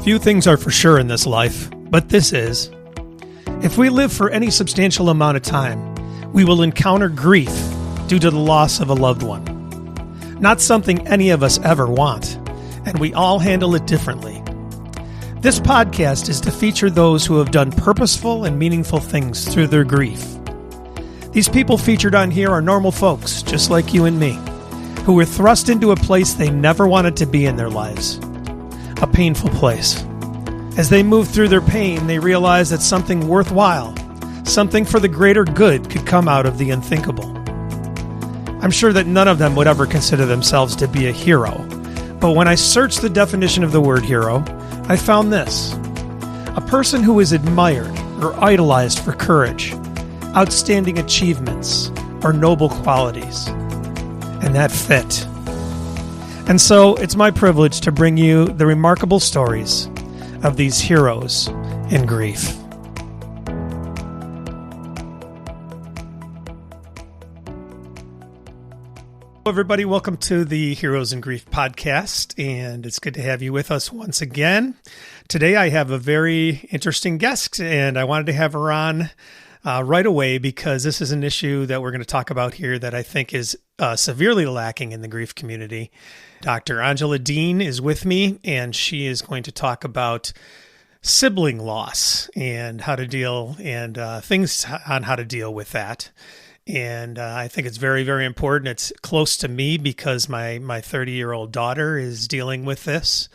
Few things are for sure in this life, but this is. If we live for any substantial amount of time, we will encounter grief due to the loss of a loved one. Not something any of us ever want, and we all handle it differently. This podcast is to feature those who have done purposeful and meaningful things through their grief. These people featured on here are normal folks, just like you and me, who were thrust into a place they never wanted to be in their lives. A painful place. As they move through their pain, they realize that something worthwhile, something for the greater good could come out of the unthinkable. I'm sure that none of them would ever consider themselves to be a hero, but when I searched the definition of the word hero, I found this: a person who is admired or idolized for courage, outstanding achievements, or noble qualities. And that fit. And so it's my privilege to bring you the remarkable stories of these heroes in grief. Hello, everybody. Welcome to the Heroes in Grief podcast, and it's good to have you with us once again. Today, I have a very interesting guest, and I wanted to have her on right away because this is an issue that we're going to talk about here that I think is severely lacking in the grief community. Dr. Angela Dean is with me, and she is going to talk about sibling loss and how to deal and things on how to deal with that. And I think it's very, very important. It's close to me because my 30-year-old daughter is dealing with this,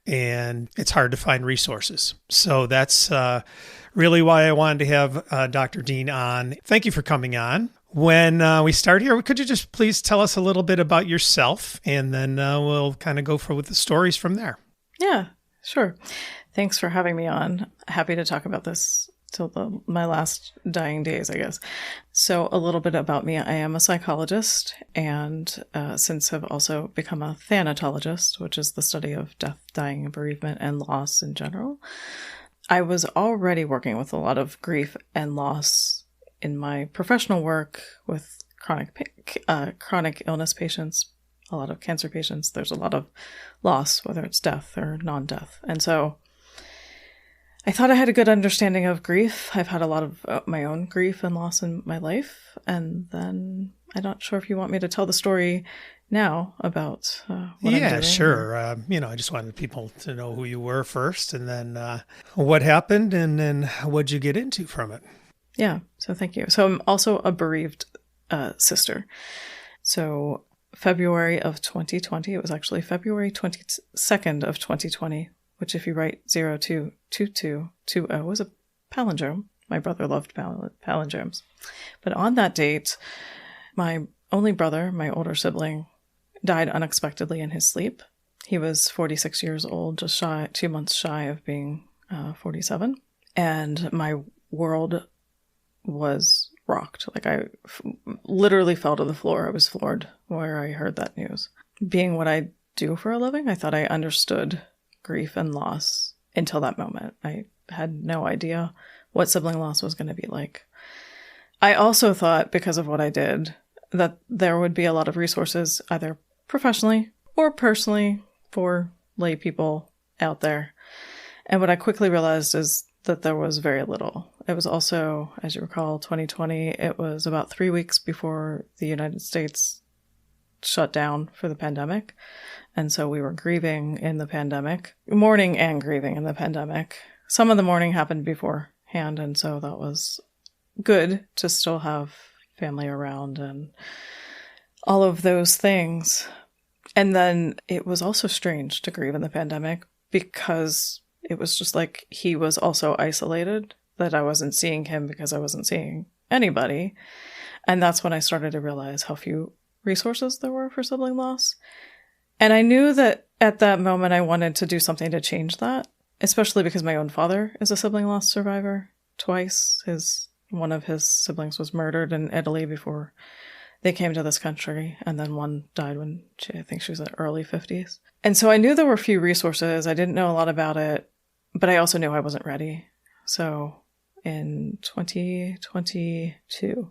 and it's hard to find resources. So that's really why I wanted to have Dr. Dean on. Thank you for coming on. When we start here, could you just please tell us a little bit about yourself, and then we'll kind of go with the stories from there. Yeah, sure. Thanks for having me on. Happy to talk about this till my last dying days, I guess. So a little bit about me. I am a psychologist, and since have also become a thanatologist, which is the study of death, dying, bereavement, and loss in general. I was already working with a lot of grief and loss in my professional work with chronic illness patients, a lot of cancer patients. There's a lot of loss, whether it's death or non-death. And so I thought I had a good understanding of grief. I've had a lot of my own grief and loss in my life. And then I'm not sure if you want me to tell the story now about what I'm doing. Yeah, sure. I just wanted people to know who you were first, and then what happened, and then what'd you get into from it? Yeah, so thank you. So I'm also a bereaved sister. So February of 2020, it was actually February 22nd of 2020, which if you write 022220 was a palindrome. My brother loved palindromes. But on that date, my only brother, my older sibling, died unexpectedly in his sleep. He was 46 years old, just 2 months shy of being 47. And my world was rocked. Like I literally fell to the floor. I was floored where I heard that news. Being what I do for a living, I thought I understood grief and loss until that moment. I had no idea what sibling loss was going to be like. I also thought, because of what I did, that there would be a lot of resources, either professionally or personally, for lay people out there. And what I quickly realized is that there was very little. It was also, as you recall, 2020, it was about 3 weeks before the United States shut down for the pandemic. And so we were grieving in the pandemic, mourning and grieving in the pandemic. Some of the mourning happened beforehand, and so that was good to still have family around and all of those things. And then it was also strange to grieve in the pandemic because it was just like he was also isolated, that I wasn't seeing him because I wasn't seeing anybody. And that's when I started to realize how few resources there were for sibling loss. And I knew that at that moment I wanted to do something to change that, especially because my own father is a sibling loss survivor twice. One of his siblings was murdered in Italy before they came to this country, and then one died when I think she was in her early 50s. And so I knew there were few resources. I didn't know a lot about it, but I also knew I wasn't ready. So in 2022,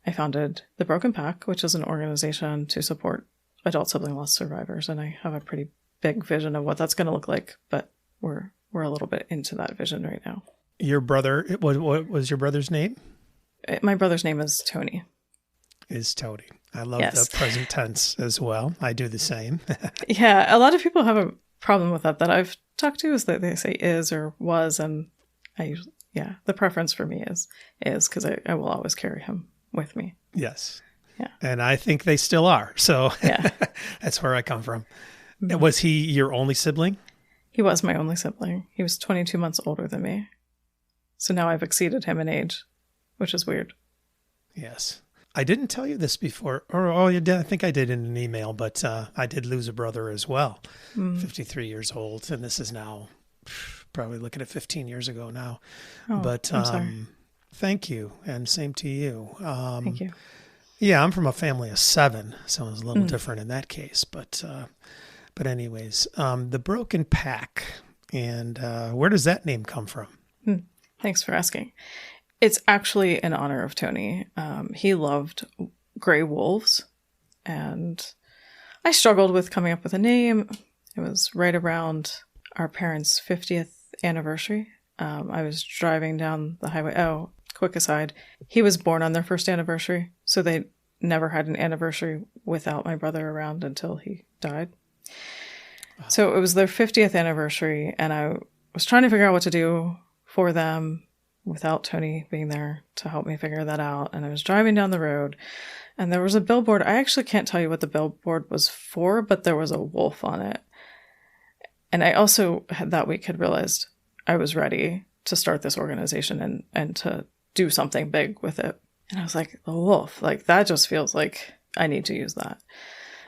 I founded The Broken Pack, which is an organization to support adult sibling loss survivors. And I have a pretty big vision of what that's going to look like, but we're a little bit into that vision right now. Your brother, what was your brother's name? My brother's name is Tony. Is Tony. I love the present tense as well. I do the same. Yeah, a lot of people have a problem with that I've talked to, is that they say is or was, and I usually, the preference for me is because I will always carry him with me. Yes. Yeah. And I think they still are. So yeah. That's where I come from. Mm-hmm. Was he your only sibling? He was my only sibling. He was 22 months older than me. So now I've exceeded him in age, which is weird. Yes. I didn't tell you this before, or you did. I think I did in an email, but I did lose a brother as well, 53 years old. And this is now probably looking at 15 years ago now. Oh, but I'm sorry. Thank you. And same to you. Thank you. Yeah, I'm from a family of 7, so it's a little different in that case. But anyways, the broken pack, and where does that name come from? Thanks for asking. It's actually in honor of Tony. He loved gray wolves, and I struggled with coming up with a name. It was right around our parents' 50th anniversary. I was driving down the highway. Oh, quick aside. He was born on their first anniversary, so they never had an anniversary without my brother around until he died. So it was their 50th anniversary, and I was trying to figure out what to do for them without Tony being there to help me figure that out. And I was driving down the road, and there was a billboard. I actually can't tell you what the billboard was for, but there was a wolf on it. And I also that week had realized I was ready to start this organization and to do something big with it. And I was like, the wolf, like that just feels like I need to use that.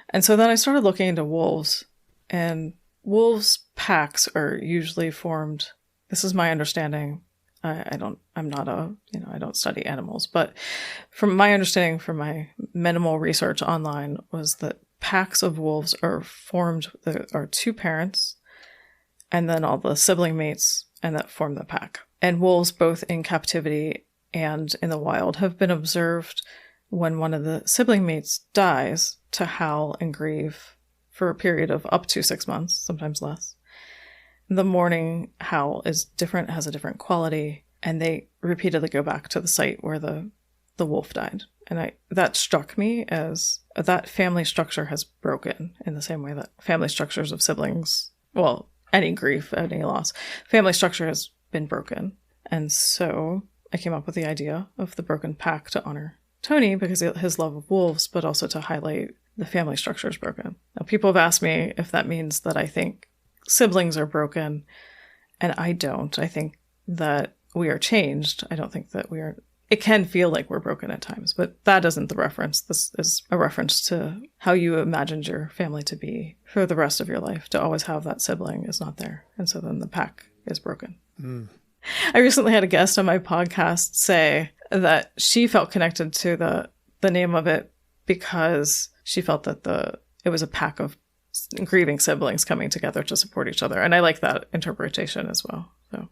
And so then I started looking into wolves, and wolves packs are usually formed. This is my understanding. I don't study animals, but from my understanding, from my minimal research online, was that packs of wolves are formed. There are 2 parents, and then all the sibling mates, and that form the pack. And wolves, both in captivity and in the wild, have been observed when one of the sibling mates dies to howl and grieve for a period of up to 6 months, sometimes less. The mourning howl is different, has a different quality, and they repeatedly go back to the site where the wolf died. And that struck me as that family structure has broken in the same way that family structures of siblings, well, any grief, any loss, family structure has been broken. And so I came up with the idea of the broken pack to honor Tony because of his love of wolves, but also to highlight the family structure is broken. Now, people have asked me if that means that I think siblings are broken, and I don't. I think that we are changed. I don't think that we are. It can feel like we're broken at times, but that isn't the reference. This is a reference to how you imagined your family to be for the rest of your life. To always have that sibling is not there, and so then the pack is broken. I recently had a guest on my podcast say that she felt connected to the name of it because she felt that it was a pack of grieving siblings coming together to support each other. And I like that interpretation as well. So,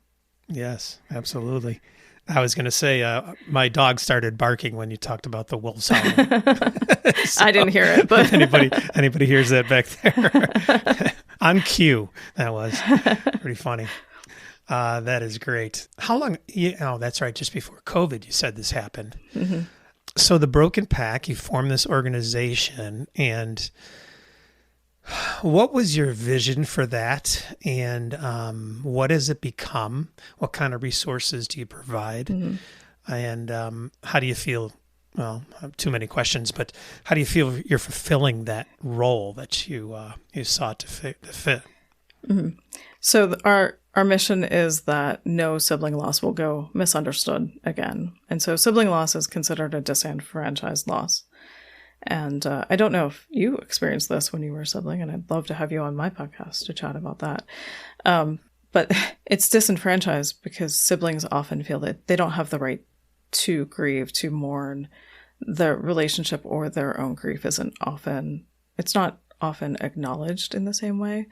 yes, absolutely. I was going to say, my dog started barking when you talked about the wolves howling. So, I didn't hear it, but anybody hears that back there on cue. That was pretty funny. That is great. How long? Oh, that's right. Just before COVID, you said this happened. Mm-hmm. So the Broken Pack, you formed this organization, and what was your vision for that? And what has it become? What kind of resources do you provide? Mm-hmm. And how do you feel? Well, I have too many questions, but how do you feel you're fulfilling that role that you sought to fit? Mm-hmm. So our mission is that no sibling loss will go misunderstood again. And so sibling loss is considered a disenfranchised loss. And I don't know if you experienced this when you were a sibling, and I'd love to have you on my podcast to chat about that. But it's disenfranchised because siblings often feel that they don't have the right to grieve, to mourn. The relationship or their own grief it's not often acknowledged in the same way.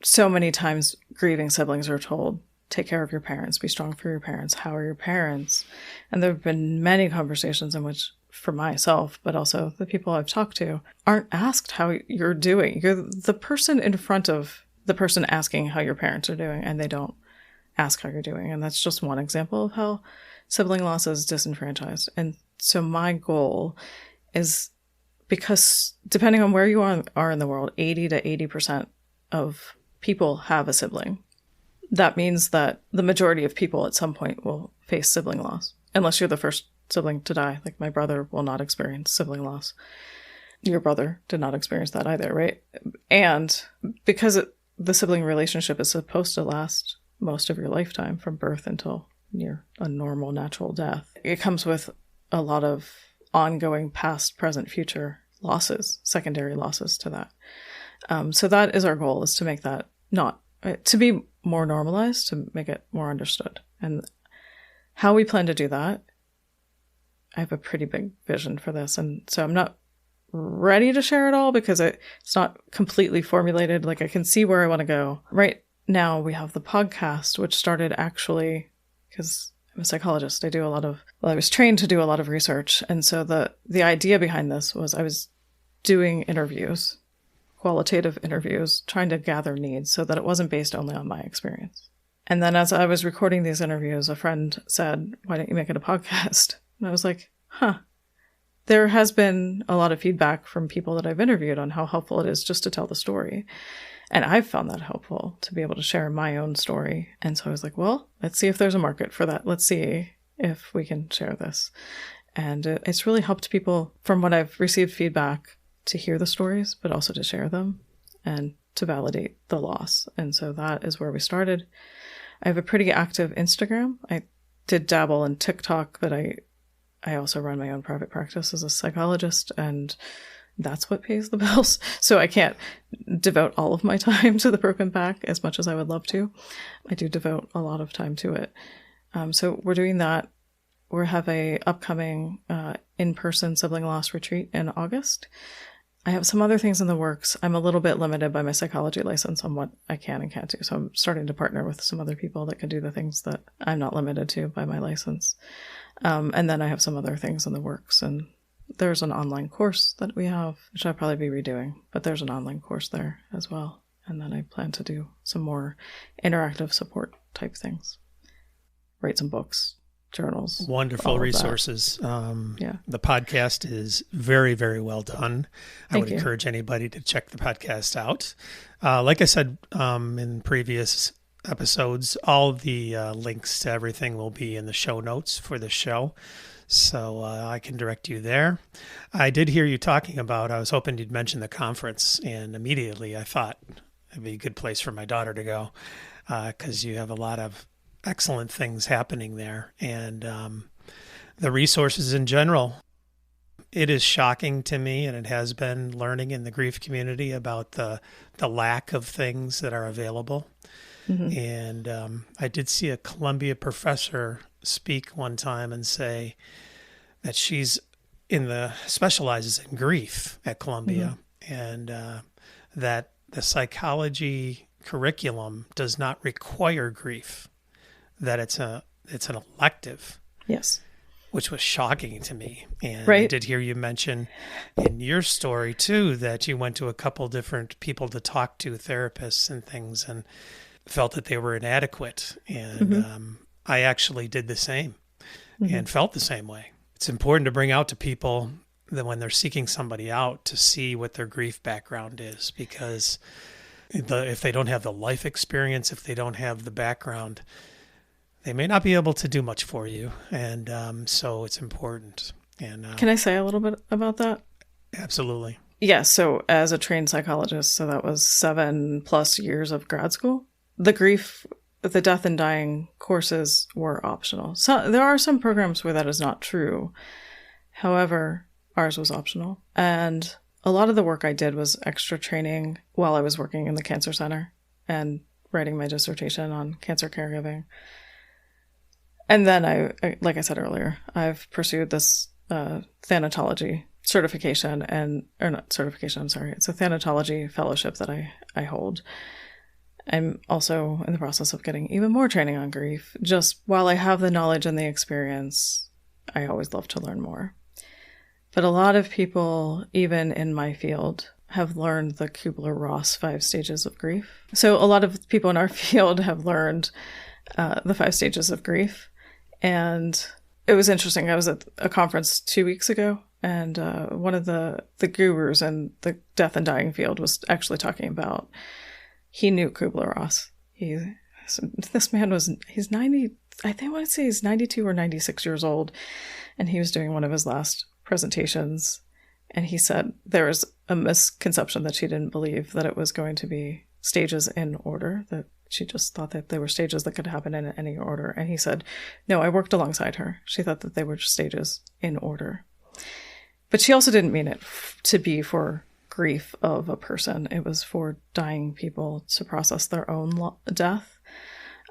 So many times grieving siblings are told, take care of your parents, be strong for your parents, how are your parents? And there have been many conversations in which for myself, but also the people I've talked to, aren't asked how you're doing. You're the person in front of the person asking how your parents are doing, and they don't ask how you're doing. And that's just one example of how sibling loss is disenfranchised. And so my goal is, because depending on where you are in the world, 80 to 80% of people have a sibling. That means that the majority of people at some point will face sibling loss, unless you're the first sibling to die. Like my brother will not experience sibling loss. Your brother did not experience that either, right? And because the sibling relationship is supposed to last most of your lifetime, from birth until near a normal natural death, it comes with a lot of ongoing past, present, future losses, secondary losses to that. So that is our goal, is to make that to be more normalized, to make it more understood. And how we plan to do that, I have a pretty big vision for this. And so I'm not ready to share it all because it's not completely formulated. Like, I can see where I want to go. Right now we have the podcast, which started actually because I'm a psychologist. I was trained to do a lot of research. And so the idea behind this was I was doing interviews, qualitative interviews, trying to gather needs so that it wasn't based only on my experience. And then as I was recording these interviews, a friend said, "Why don't you make it a podcast?" And I was like, there has been a lot of feedback from people that I've interviewed on how helpful it is just to tell the story. And I've found that helpful, to be able to share my own story. And so I was like, well, let's see if there's a market for that. Let's see if we can share this. And it's really helped people, from what I've received feedback, to hear the stories, but also to share them and to validate the loss. And so that is where we started. I have a pretty active Instagram. I did dabble in TikTok, but I also run my own private practice as a psychologist, and that's what pays the bills. So I can't devote all of my time to the broken back as much as I would love to. I do devote a lot of time to it. So we're doing that. We have a upcoming in-person sibling loss retreat in August. I have some other things in the works. I'm a little bit limited by my psychology license on what I can and can't do. So I'm starting to partner with some other people that can do the things that I'm not limited to by my license. And then I have some other things in the works. And there's an online course that we have, which I'll probably be redoing. But there's an online course there as well. And then I plan to do some more interactive support type things. Write some books, journals. Wonderful resources. The podcast is very, very well done. I would encourage anybody to check the podcast out. Like I said in previous episodes, all the links to everything will be in the show notes for the show. So I can direct you there. I did hear you talking about, I was hoping you'd mention the conference, and immediately I thought it'd be a good place for my daughter to go because you have a lot of excellent things happening there, and the resources in general. It is shocking to me, and it has been, learning in the grief community about the lack of things that are available. Mm-hmm. And I did see a Columbia professor speak one time and say that she's specializes in grief at Columbia, mm-hmm. and that the psychology curriculum does not require grief, that it's an elective. Yes. Which was shocking to me. And right. I did hear you mention in your story too that you went to a couple different people to talk to, therapists and things, and felt that they were inadequate. And mm-hmm. I actually did the same, mm-hmm. and felt the same way. It's important to bring out to people that when they're seeking somebody out, to see what their grief background is, because if they don't have the life experience, if they don't have the background, they may not be able to do much for you. And so it's important. And can I say a little bit about that? Absolutely. Yeah. So as a trained psychologist, so that was 7+ years of grad school, the death and dying courses were optional. So there are some programs where that is not true. However, ours was optional. And a lot of the work I did was extra training while I was working in the cancer center and writing my dissertation on cancer caregiving. And then I, like I said earlier, I've pursued this thanatology certification it's a thanatology fellowship that I hold. I'm also in the process of getting even more training on grief. Just while I have the knowledge and the experience, I always love to learn more. But a lot of people, even in my field, have learned the Kubler-Ross 5 stages of grief. So a lot of people in our field have learned the 5 stages of grief. And it was interesting. I was at a conference 2 weeks ago, and one of the gurus in the death and dying field was actually talking about, he knew Kubler-Ross. This man he's 90, I think I want to say he's 92 or 96 years old. And he was doing one of his last presentations. And he said there was a misconception that she didn't believe that it was going to be stages in order, that she just thought that they were stages that could happen in any order. And he said, no, I worked alongside her. She thought that they were stages in order. But she also didn't mean it to be for grief of a person. It was for dying people to process their own death.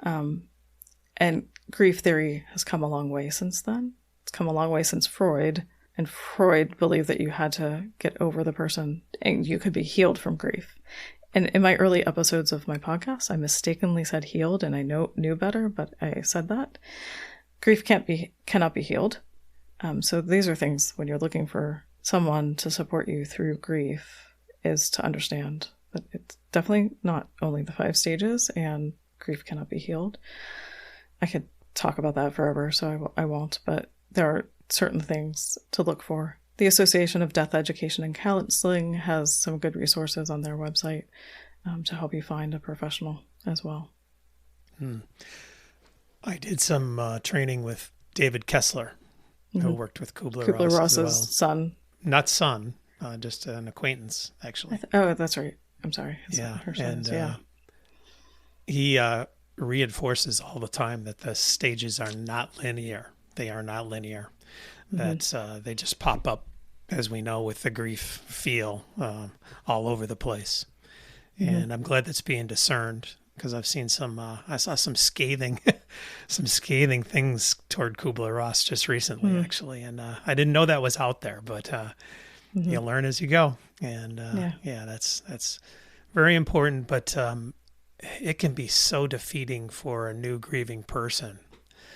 And grief theory has come a long way since then. It's come a long way since Freud. And Freud believed that you had to get over the person and you could be healed from grief. And in my early episodes of my podcast, I mistakenly said healed, and I knew better, but I said that. Grief cannot be healed. So these are things when you're looking for someone to support you through grief, is to understand that it's definitely not only the 5 stages, and grief cannot be healed. I could talk about that forever, so I won't, but there are certain things to look for. The Association of Death Education and Counseling has some good resources on their website to help you find a professional as well. I did some training with David Kessler, who worked with Kubler-Ross's son. Not son, just an acquaintance, actually. That's right. I'm sorry. Her son he reinforces all the time that the stages are not linear. They are not linear. That they just pop up, as we know, with the grief feel all over the place. And I'm glad that's being discerned, because I've seen I saw some scathing things toward Kubler-Ross just recently, actually. And I didn't know that was out there, but you learn as you go. And that's very important. But it can be so defeating for a new grieving person.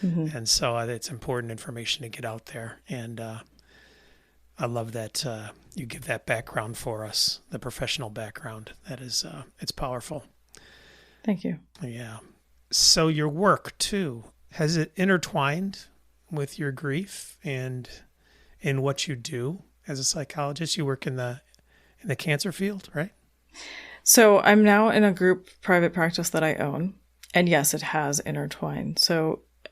And so it's important information to get out there. And I love that you give that background for us, the professional background. That is, it's powerful. Thank you. Yeah. So your work too, has it intertwined with your grief and in what you do as a psychologist? You work in the cancer field, right? So I'm now in a group private practice that I own. And yes, it has intertwined.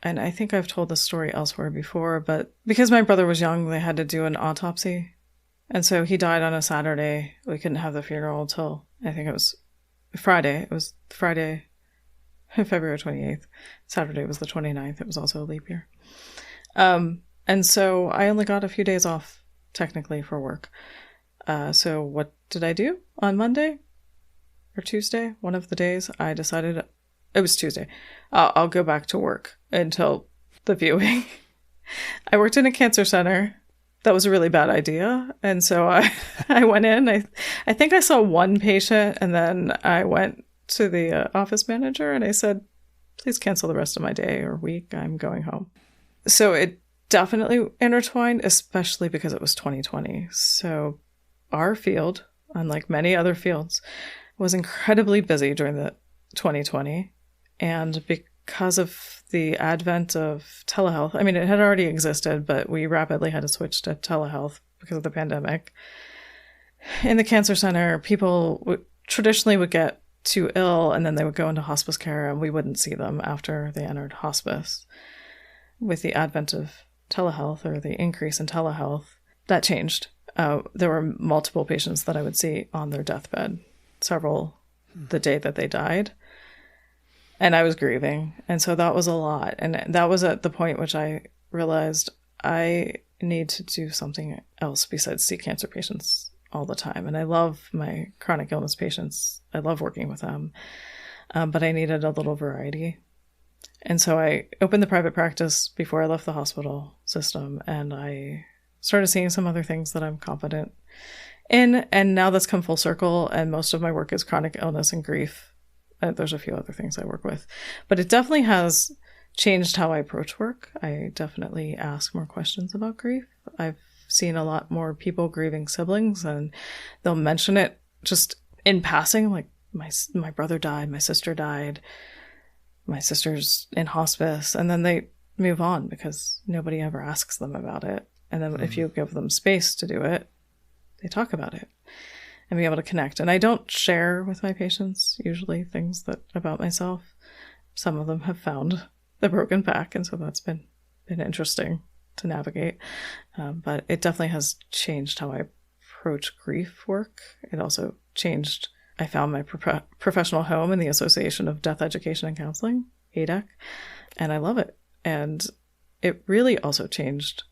And I think I've told this story elsewhere before, but because my brother was young, they had to do an autopsy. And so he died on a Saturday. We couldn't have the funeral till, I think it was Friday. It was Friday, February 28th. Saturday was the 29th. It was also a leap year. And so I only got a few days off, technically, for work. So what did I do on Monday or Tuesday? One of the days I decided, it was Tuesday, I'll go back to work until the viewing. I worked in a cancer center. That was a really bad idea. And so I went in. I think I saw one patient, and then I went to the office manager and I said, please cancel the rest of my day or week. I'm going home. So it definitely intertwined, especially because it was 2020. So our field, unlike many other fields, was incredibly busy during the 2020. And because of the advent of telehealth, I mean, it had already existed, but we rapidly had to switch to telehealth because of the pandemic. In the cancer center, people traditionally would get too ill and then they would go into hospice care, and we wouldn't see them after they entered hospice. With the advent of telehealth, or the increase in telehealth, that changed. There were multiple patients that I would see on their deathbed, several the day that they died. And I was grieving. And so that was a lot. And that was at the point which I realized I need to do something else besides see cancer patients all the time. And I love my chronic illness patients. I love working with them. But I needed a little variety. And so I opened the private practice before I left the hospital system. And I started seeing some other things that I'm confident in. And now that's come full circle. And most of my work is chronic illness and grief. There's a few other things I work with, but it definitely has changed how I approach work. I definitely ask more questions about grief. I've seen a lot more people grieving siblings, and they'll mention it just in passing, like my brother died, my sister died, my sister's in hospice, and then they move on because nobody ever asks them about it. And then if you give them space to do it, they talk about it and be able to connect. And I don't share with my patients usually things that about myself. Some of them have found the broken back, and so that's been interesting to navigate. But it definitely has changed how I approach grief work. It also changed. I found my professional home in the Association of Death Education and Counseling, ADEC, and I love it. And it really also changed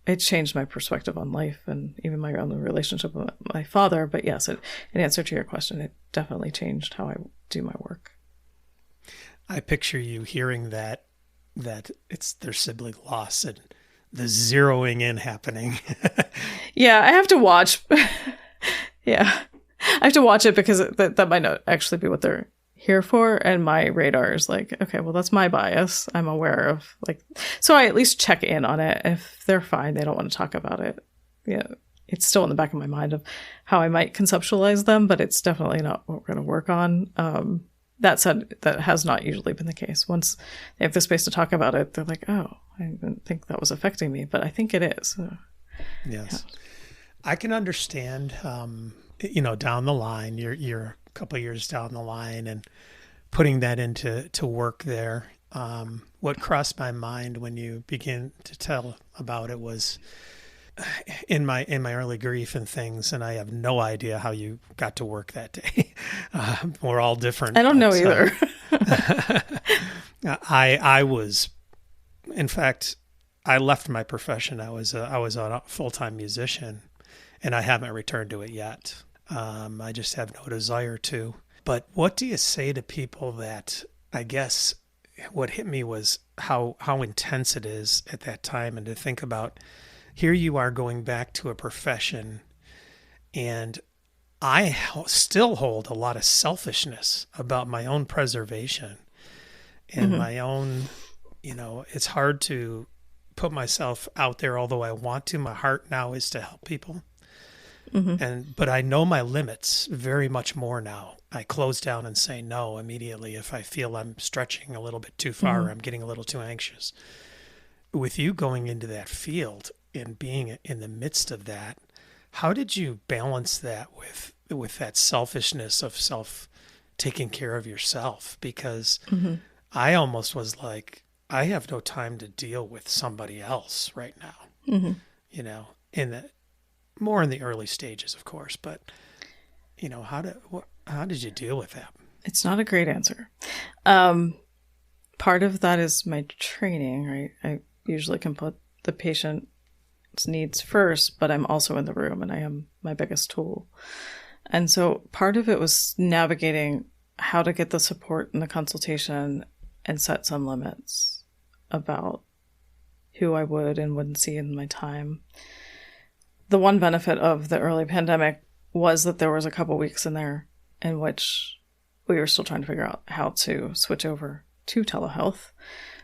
my perspective on life and even my own relationship with my father. But yes, in answer to your question, it definitely changed how I do my work. I picture you hearing that it's their sibling loss and the zeroing in happening. Yeah, I have to watch. Yeah, I have to watch it because that might not actually be what they're here for. And my radar is like, okay, well, that's my bias. I'm aware of, like, so I at least check in on it. If they're fine, they don't want to talk about it. Yeah, it's still in the back of my mind of how I might conceptualize them, but it's definitely not what we're going to work on. That said, that has not usually been the case. Once they have the space to talk about it, they're like, oh, I didn't think that was affecting me, but I think it is. Yes. Yeah. I can understand, down the line, you're a couple of years down the line and putting that into work there. What crossed my mind when you begin to tell about it was in my early grief and things, and I have no idea how you got to work that day. We're all different. I don't know either. I was, in fact, I left my profession. I was a full-time musician, and I haven't returned to it yet. I just have no desire to. But what do you say to people that, I guess what hit me was how intense it is at that time, and to think about, here you are going back to a profession, and I still hold a lot of selfishness about my own preservation and my own, it's hard to put myself out there, although I want to. My heart now is to help people. But I know my limits very much more now. I close down and say no immediately if I feel I'm stretching a little bit too far or I'm getting a little too anxious. With you going into that field and being in the midst of that, how did you balance that with that selfishness of taking care of yourself? Because I almost was like, I have no time to deal with somebody else right now, more in the early stages, of course, but how did you deal with that? It's not a great answer. Part of that is my training, right? I usually can put the patient's needs first, but I'm also in the room and I am my biggest tool. And so part of it was navigating how to get the support in the consultation and set some limits about who I would and wouldn't see in my time. The one benefit of the early pandemic was that there was a couple weeks in there in which we were still trying to figure out how to switch over to telehealth.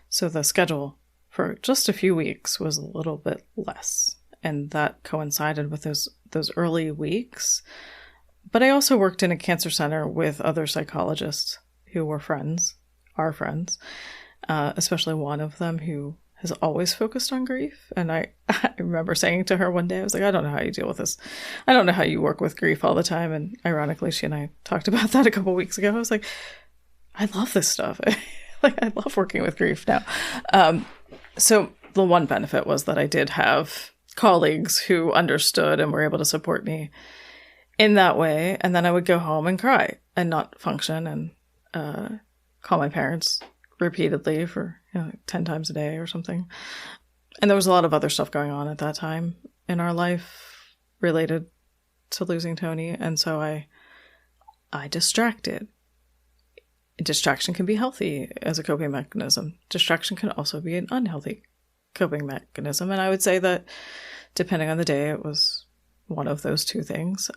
So the schedule for just a few weeks was a little bit less. And that coincided with those early weeks. But I also worked in a cancer center with other psychologists who were our friends, especially one of them who has always focused on grief. And I remember saying to her one day, I was like, I don't know how you deal with this. I don't know how you work with grief all the time. And ironically, she and I talked about that a couple of weeks ago. I was like, I love this stuff. I love working with grief now. So the one benefit was that I did have colleagues who understood and were able to support me in that way. And then I would go home and cry and not function and call my parents repeatedly for 10 times a day or something. And there was a lot of other stuff going on at that time in our life related to losing Tony. And so I distracted. Distraction can be healthy as a coping mechanism. Distraction can also be an unhealthy coping mechanism. And I would say that depending on the day, it was one of those two things.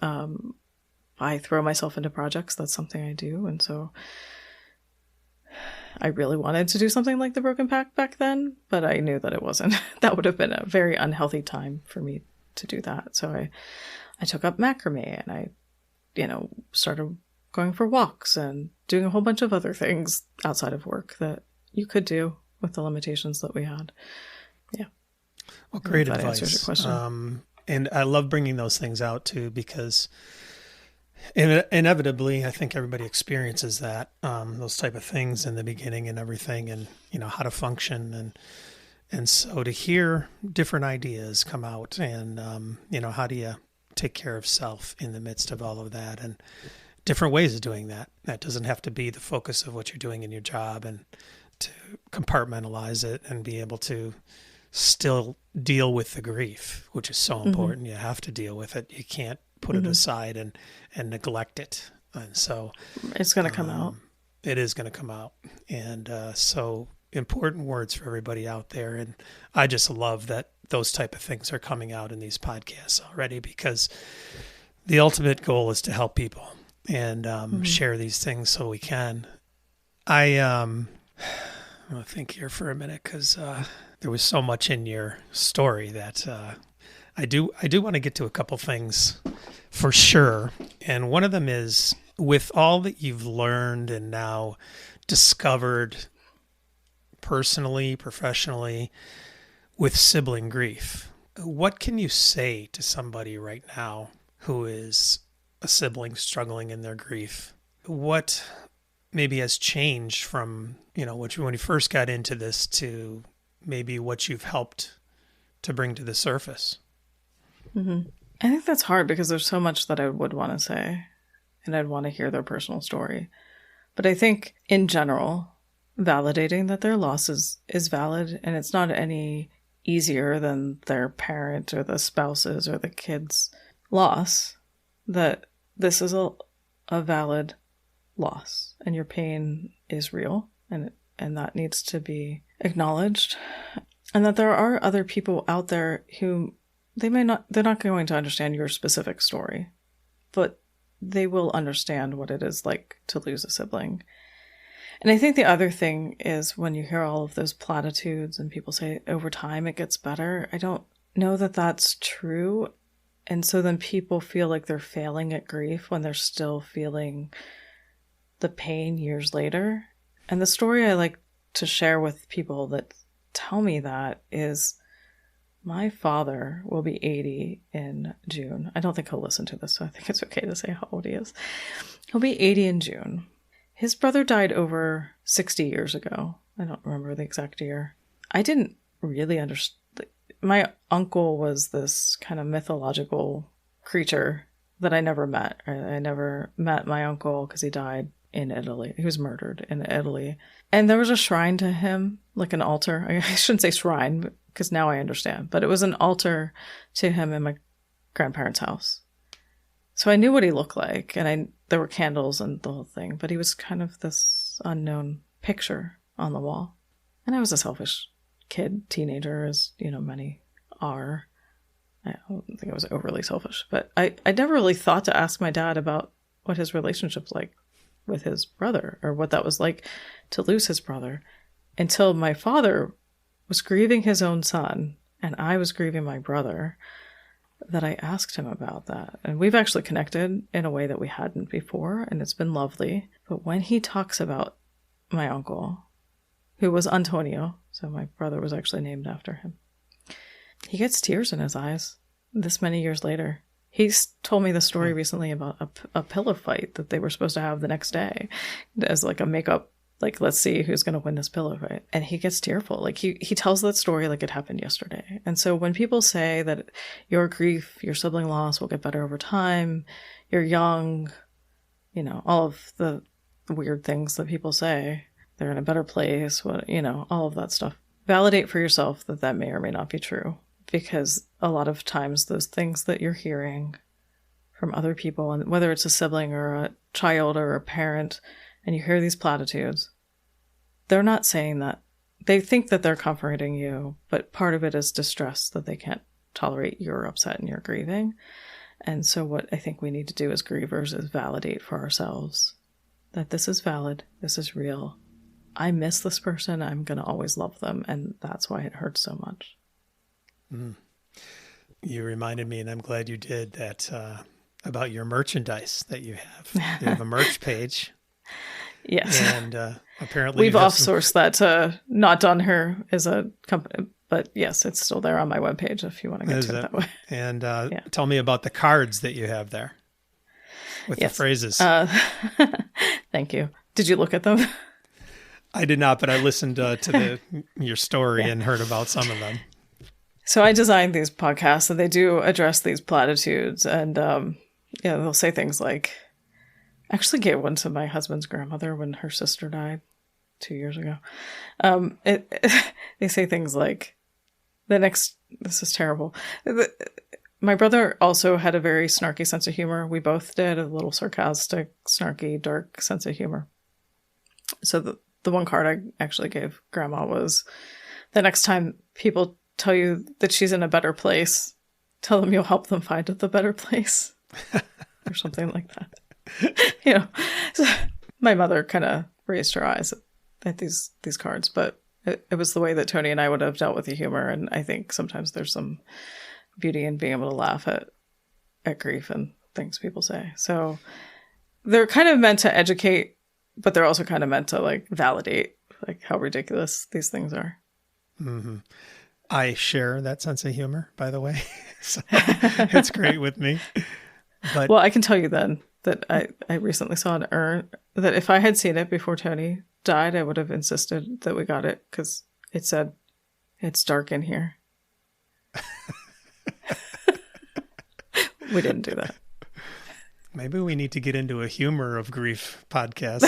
I throw myself into projects. That's something I do. And so I really wanted to do something like the Broken Pact back then, but I knew that it wasn't. That would have been a very unhealthy time for me to do that. So I took up macrame, and I, started going for walks and doing a whole bunch of other things outside of work that you could do with the limitations that we had. Yeah. Well, great advice. That answers your question. And I love bringing those things out too, because inevitably, I think everybody experiences that, those type of things in the beginning and everything, and, how to function. And so to hear different ideas come out and, how do you take care of self in the midst of all of that, and different ways of doing that. That doesn't have to be the focus of what you're doing in your job, and to compartmentalize it and be able to still deal with the grief, which is so important. Mm-hmm. You have to deal with it. You can't put it aside and neglect it. And so it's going to come out. It is going to come out. And so important words for everybody out there. And I just love that those type of things are coming out in these podcasts already, because the ultimate goal is to help people and share these things so we can. I'm going to think here for a minute, because there was so much in your story that I do want to get to a couple things for sure. And one of them is, with all that you've learned and now discovered personally, professionally, with sibling grief, what can you say to somebody right now who is a sibling struggling in their grief? What maybe has changed from, when you first got into this to maybe what you've helped to bring to the surface? Mm-hmm. I think that's hard, because there's so much that I would want to say, and I'd want to hear their personal story. But I think in general, validating that their loss is valid, and it's not any easier than their parent or the spouse's or the kid's loss, that this is a valid loss, and your pain is real, and that needs to be acknowledged, and that there are other people out there who they're not going to understand your specific story, but they will understand what it is like to lose a sibling. And I think the other thing is, when you hear all of those platitudes and people say over time it gets better, I don't know that that's true. And so then people feel like they're failing at grief when they're still feeling the pain years later. And the story I like to share with people that tell me that is, my father will be 80 in June. I don't think he'll listen to this, so I think it's okay to say how old he is. He'll be 80 in June. His brother died over 60 years ago. I don't remember the exact year. I didn't really understand. My uncle was this kind of mythological creature that I never met. I never met my uncle because he died in Italy. He was murdered in Italy. And there was a shrine to him, like an altar. I shouldn't say shrine, because now I understand. But it was an altar to him in my grandparents' house. So I knew what he looked like, and there were candles and the whole thing. But he was kind of this unknown picture on the wall. And I was a selfish kid, teenager, as, many are. I don't think I was overly selfish. But I never really thought to ask my dad about what his relationship's like with his brother, or what that was like to lose his brother, until my father was grieving his own son and I was grieving my brother, that I asked him about that. And we've actually connected in a way that we hadn't before, and it's been lovely. But when he talks about my uncle, who was Antonio, so my brother was actually named after him, he gets tears in his eyes this many years later. He's told me the story recently about a pillow fight that they were supposed to have the next day as like a makeup, like, let's see who's going to win this pillow fight. And he gets tearful. Like he tells that story like it happened yesterday. And so when people say that your grief, your sibling loss will get better over time, you're young, all of the weird things that people say, they're in a better place, all of that stuff. Validate for yourself that may or may not be true. Because a lot of times those things that you're hearing from other people, and whether it's a sibling or a child or a parent, and you hear these platitudes, they're not saying that. They think that they're comforting you, but part of it is distress that they can't tolerate your upset and your grieving. And so what I think we need to do as grievers is validate for ourselves that this is valid, this is real. I miss this person, I'm going to always love them, and that's why it hurts so much. you reminded me, and I'm glad you did, that about your merchandise that you have. You have a merch page. Yes. And apparently we've offsourced that to Not Done Her as a company. But yes, it's still there on my webpage if you want to get to it that way. And tell me about the cards that you have there with the phrases. Thank you. Did you look at them? I did not, but I listened to your story and heard about some of them. So I designed these podcasts, and they do address these platitudes. And they'll say things like, I actually gave one to my husband's grandmother when her sister died 2 years ago. They say things like, this is terrible. My brother also had a very snarky sense of humor. We both did, a little sarcastic, snarky, dark sense of humor. So the one card I actually gave Grandma was, the next time people tell you that she's in a better place, tell them you'll help them find the better place. Or something like that. So my mother kind of raised her eyes at these cards, but it was the way that Tony and I would have dealt with the humor. And I think sometimes there's some beauty in being able to laugh at grief and things people say. So they're kind of meant to educate, but they're also kind of meant to like validate like how ridiculous these things are. Mm-hmm. I share that sense of humor, by the way. So it's great with me. But well, I can tell you then that I recently saw an urn that if I had seen it before Tony died, I would have insisted that we got it because it said, "It's dark in here." We didn't do that. Maybe we need to get into a humor of grief podcast.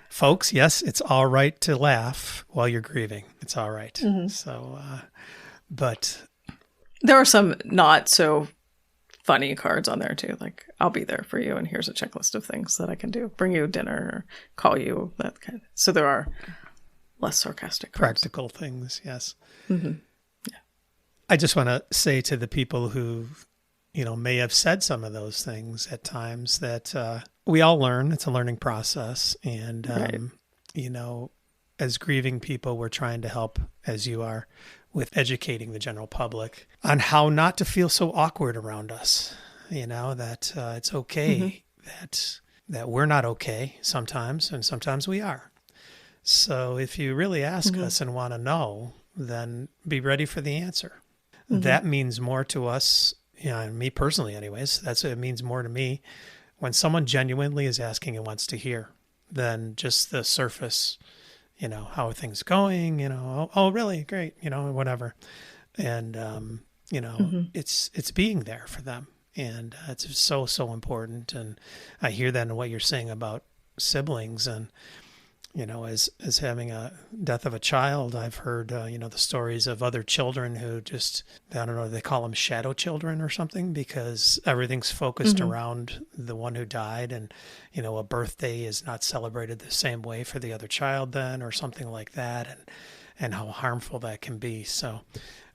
Folks, yes, it's all right to laugh while you're grieving. It's all right. Mm-hmm. So, but there are some not so funny cards on there too. Like, I'll be there for you, and here's a checklist of things that I can do: bring you dinner, or call you, that kind of. So there are less sarcastic cards. Practical things, yes. Mm-hmm. Yeah. I just want to say to the people who, may have said some of those things at times that we all learn. It's a learning process, and right. As grieving people, we're trying to help, as you are, with educating the general public on how not to feel so awkward around us, that it's okay, mm-hmm. that we're not okay sometimes, and sometimes we are. So if you really ask mm-hmm. us and want to know, then be ready for the answer. Mm-hmm. That means more to us, and me personally anyways, it means more to me when someone genuinely is asking and wants to hear than just the surface, how are things going, oh, really? Great, whatever. And, mm-hmm. it's being there for them. And it's so, so important. And I hear that in what you're saying about siblings and, as having a death of a child, I've heard, the stories of other children who just, I don't know, they call them shadow children or something because everything's focused mm-hmm. around the one who died. And, a birthday is not celebrated the same way for the other child then or something like that. And how harmful that can be. So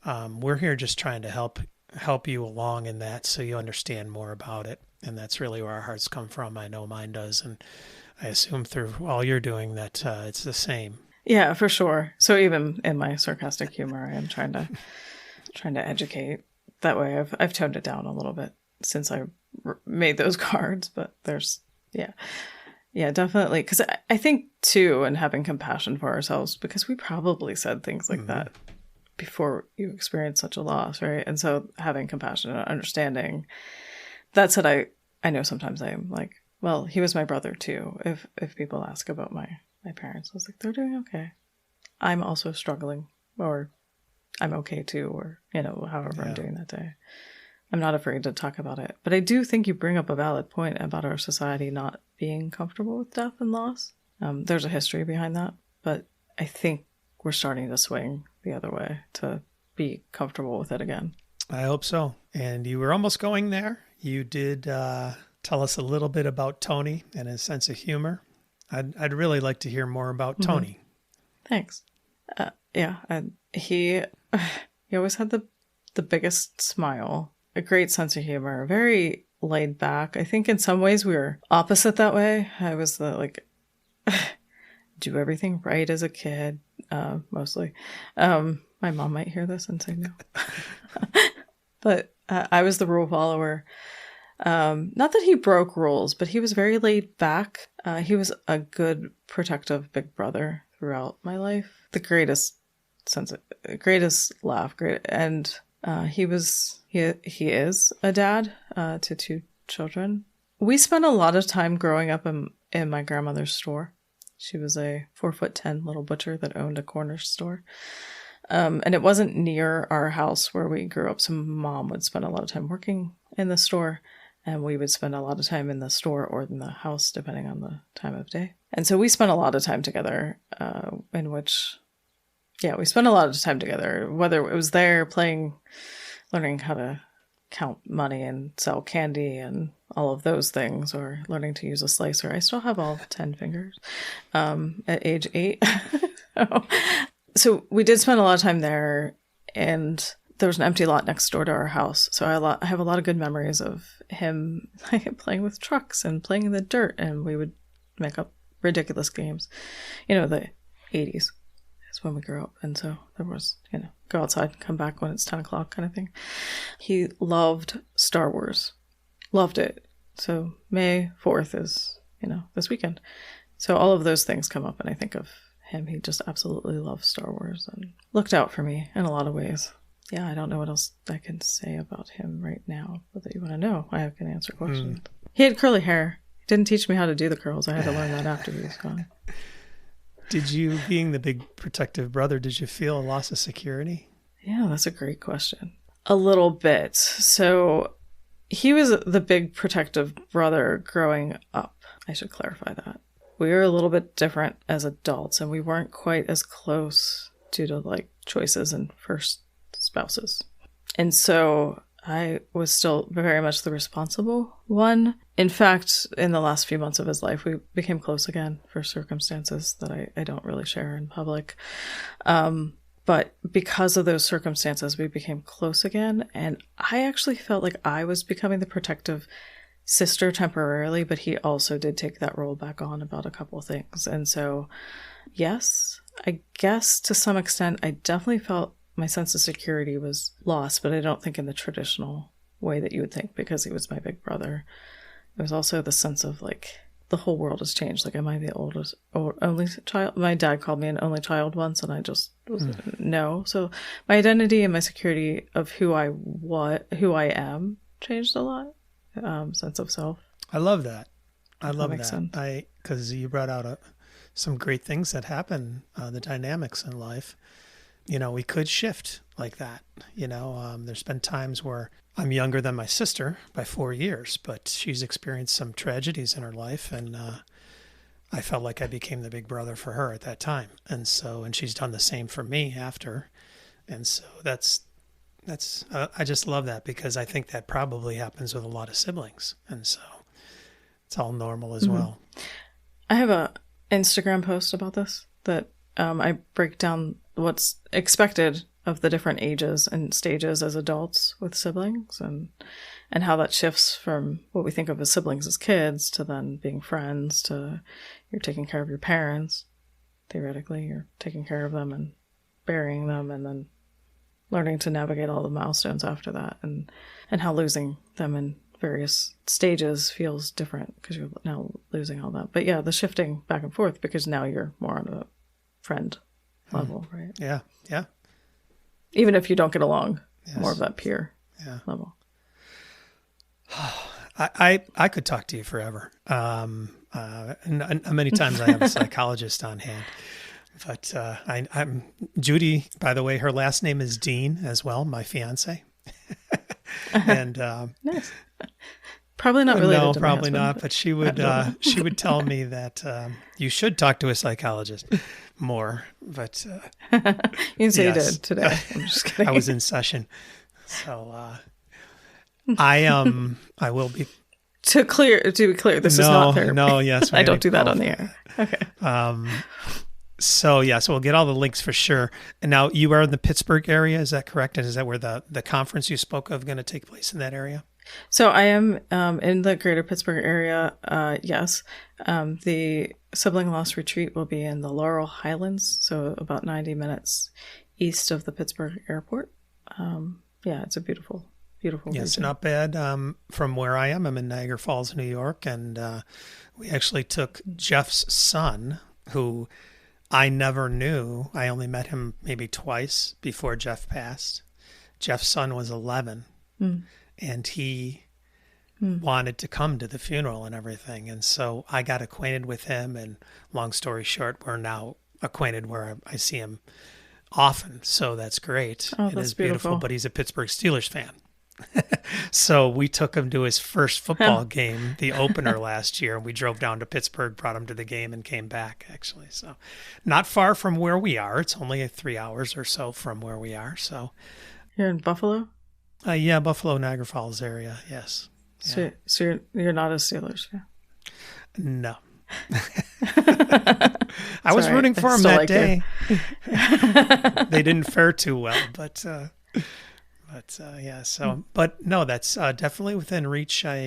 we're here just trying to help you along in that so you understand more about it. And that's really where our hearts come from. I know mine does. And I assume through all you're doing that it's the same. Yeah, for sure. So even in my sarcastic humor, I am trying to educate. That way, I've toned it down a little bit since I made those cards. But there's, yeah, definitely. Because I think too, and having compassion for ourselves, because we probably said things like mm-hmm. that before you experience such a loss, right? And so having compassion and understanding. That said, I know sometimes I'm like, well, he was my brother too. If people ask about my parents, I was like, they're doing okay. I'm also struggling, or I'm okay too, or however I'm doing that day. I'm not afraid to talk about it. But I do think you bring up a valid point about our society not being comfortable with death and loss. There's a history behind that, but I think we're starting to swing the other way to be comfortable with it again. I hope so. And you were almost going there. You did tell us a little bit about Tony and his sense of humor. I'd really like to hear more about mm-hmm. Tony. Thanks. He always had the biggest smile, a great sense of humor, very laid back. I think in some ways we were opposite that way. I was do everything right as a kid, mostly. My mom might hear this and say no. But I was the rule follower. Not that he broke rules, but he was very laid back. He was a good, protective big brother throughout my life. The greatest laugh, and he is a dad to 2 children. We spent a lot of time growing up in my grandmother's store. She was a 4'10" little butcher that owned a corner store. And it wasn't near our house where we grew up. So mom would spend a lot of time working in the store, and we would spend a lot of time in the store or in the house, depending on the time of day. And so we spent a lot of time together, we spent a lot of time together, whether it was there playing, learning how to count money and sell candy and all of those things, or learning to use a slicer. I still have all 10 fingers at age 8. So we did spend a lot of time there, and there was an empty lot next door to our house. So I have a lot of good memories of him playing with trucks and playing in the dirt, and we would make up ridiculous games. The 80s is when we grew up. And so there was, go outside, come back when it's 10 o'clock kind of thing. He loved Star Wars. Loved it. So May 4th is, this weekend. So all of those things come up, and I think of him. He just absolutely loved Star Wars and looked out for me in a lot of ways. Yeah, I don't know what else I can say about him right now, but that you want to know. I can answer questions. He had curly hair. He didn't teach me how to do the curls. I had to learn that after he was gone. Did you, being the big protective brother, did you feel a loss of security? Yeah, that's a great question. A little bit. So he was the big protective brother growing up. I should clarify that. We were a little bit different as adults, and we weren't quite as close due to choices and first spouses. And so I was still very much the responsible one. In fact, in the last few months of his life, we became close again for circumstances that I don't really share in public. But because of those circumstances, we became close again. And I actually felt like I was becoming the protective sister temporarily, but he also did take that role back on about a couple of things. And so, yes, I guess to some extent, I definitely felt my sense of security was lost, but I don't think in the traditional way that you would think, because he was my big brother. It was also the sense of the whole world has changed. Am I the only child? My dad called me an only child once, and I just was no. So my identity and my security of who I am changed a lot. Sense of self. I love that. I love makes sense. Because you brought out some great things that happen, the dynamics in life. We could shift like that. There's been times where I'm younger than my sister by 4 years, but she's experienced some tragedies in her life, and I felt like I became the big brother for her at that time. And she's done the same for me after. And so that's I just love that, because I think that probably happens with a lot of siblings. And so it's all normal as well. I have a Instagram post about this that I break down what's expected of the different ages and stages as adults with siblings, and how that shifts from what we think of as siblings as kids to then being friends to you're taking care of your parents. Theoretically, you're taking care of them and burying them, and then learning to navigate all the milestones after that, and how losing them in various stages feels different because you're now losing all that. But yeah, the shifting back and forth, because now you're more on a friend level, right? Yeah. Even if you don't get along, more of that peer level. I could talk to you forever. And many times I have a psychologist on hand. But I'm Judy, by the way, her last name is Dean as well, my fiance. And nice. Probably not related no, to probably my husband, not. But she would tell me that you should talk to a psychologist more. But you can say yes. You did today. I'm just kidding. I was in session, so I will be. To be clear, this is not therapy. No, yes, I don't do that on the air. Okay. So we'll get all the links for sure. And now you are in the Pittsburgh area, is that correct? And is that where the conference you spoke of going to take place, in that area? So I am in the greater Pittsburgh area, yes. The Sibling Loss Retreat will be in the Laurel Highlands, so about 90 minutes east of the Pittsburgh airport. Yeah, it's a beautiful Yes, region. not bad. From where I am, I'm in Niagara Falls, New York, and we actually took Jeff's son, who I never knew. I only met him maybe twice before Jeff passed. Jeff's son was 11, and he wanted to come to the funeral and everything. And so I got acquainted with him, and long story short, we're now acquainted where I see him often. So that's great. Oh, It that's is beautiful, beautiful. but he's a Pittsburgh Steelers fan. So we took him to his first football game, the opener last year. We drove down to Pittsburgh, brought him to the game, and came back, actually. So not far from where we are. It's only 3 hours or so from where we are. So You're in Buffalo? yeah, Buffalo, Niagara Falls area, yes. So you're not a Steelers fan? No. I was all right. rooting for I him still that like day. They didn't fare too well, but yeah. So, but no, that's definitely within reach. I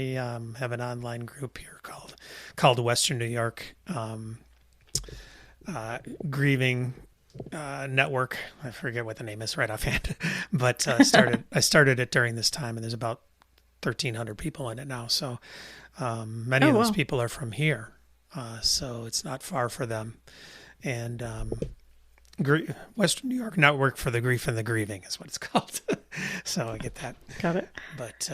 have an online group here called Western New York Grieving Network. I forget what the name is right offhand, but I started it during this time, and there's about 1,300 people in it now. So many of those people are from here. So it's not far for them. And Western New York Network for the Grief and the Grieving is what it's called. So I get that. Got it. But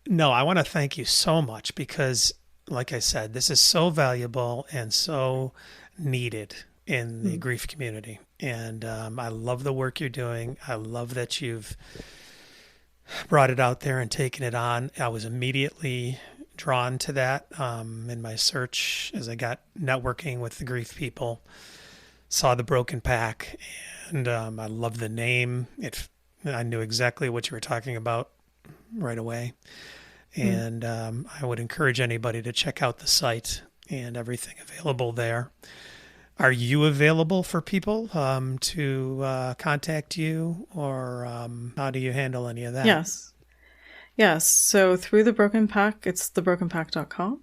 no, I want to thank you so much because, like I said, this is so valuable and so needed in the grief community. And I love the work you're doing. I love that you've brought it out there and taken it on. I was immediately drawn to that in my search as I got networking with the grief people, saw the Broken Pack, and I love the name. I knew exactly what you were talking about right away. And I would encourage anybody to check out the site and everything available there. Are you available for people to contact you, or how do you handle any of that? Yes. So through the Broken Pack, it's thebrokenpack.com.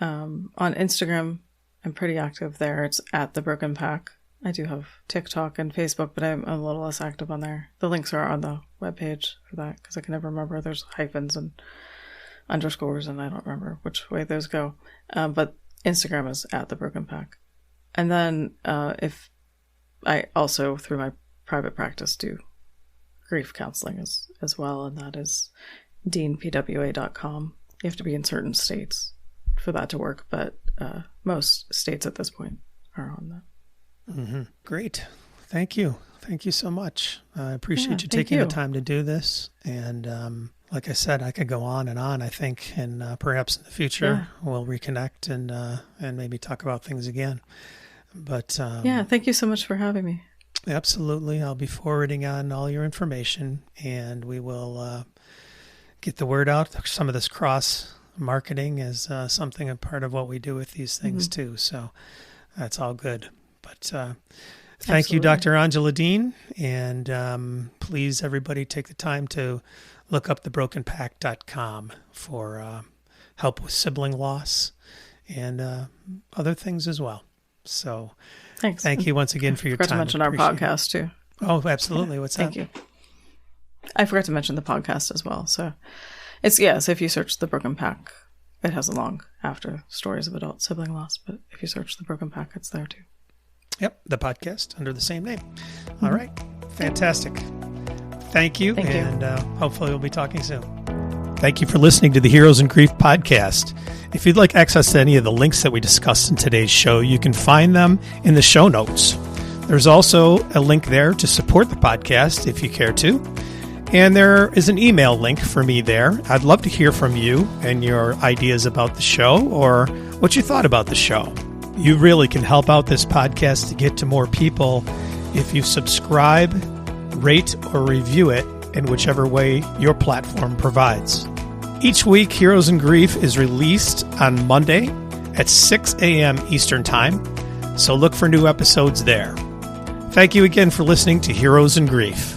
On Instagram, I'm pretty active there. It's at the Broken Pack. I do have TikTok and Facebook, but I'm a little less active on there. The links are on the webpage for that because I can never remember. There's hyphens and underscores, and I don't remember which way those go. But Instagram is at the Broken Pack. And then if I also, through my private practice, do grief counseling as well, and that is deanpwa.com. You have to be in certain states for that to work, but most states at this point are on that. Mm-hmm. Great. Thank you. Thank you so much. I appreciate you taking the time to do this. And like I said, I could go on and on, I think, and perhaps in the future we'll reconnect and maybe talk about things again. But thank you so much for having me. Absolutely. I'll be forwarding on all your information, and we will get the word out. Some of this cross marketing is something, a part of what we do with these things too. So that's all good. But thank you, Dr. Angela Dean. And please, everybody, take the time to look up thebrokenpack.com for help with sibling loss and other things as well. So thanks. Thank you once again for your time. I forgot to mention our podcast too. Oh, absolutely. What's that? Thank you. I forgot to mention the podcast as well. So it's, so if you search The Broken Pack, it has a long after stories of adult sibling loss, but if you search The Broken Pack, it's there too. Yep, the podcast under the same name. All right. Fantastic. Thank you. And hopefully we'll be talking soon. Thank you for listening to the Heroes in Grief podcast. If you'd like access to any of the links that we discussed in today's show, you can find them in the show notes. There's also a link there to support the podcast if you care to. And there is an email link for me there. I'd love to hear from you and your ideas about the show or what you thought about the show. You really can help out this podcast to get to more people if you subscribe, rate, or review it in whichever way your platform provides. Each week, Heroes in Grief is released on Monday at 6 a.m. Eastern Time, so look for new episodes there. Thank you again for listening to Heroes in Grief.